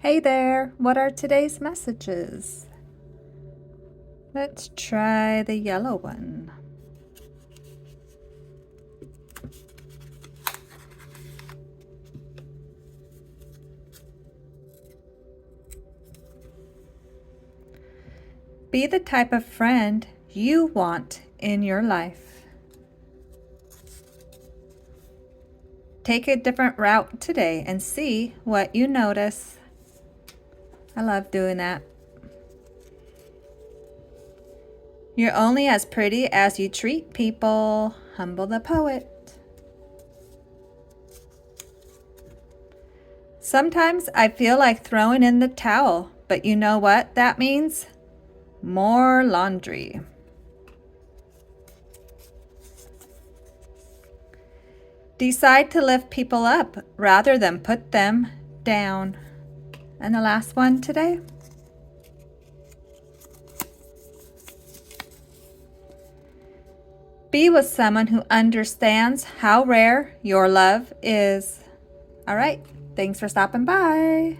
Hey there, what are today's messages? Let's try the yellow one. Be the type of friend you want in your life. Take a different route today and see what you notice. I love doing that. You're only as pretty as you treat people. Humble the poet. Sometimes I feel like throwing in the towel, but you know what that means? More laundry. Decide to lift people up rather than put them down. And the last one today. Be with someone who understands how rare your love is. All right, thanks for stopping by.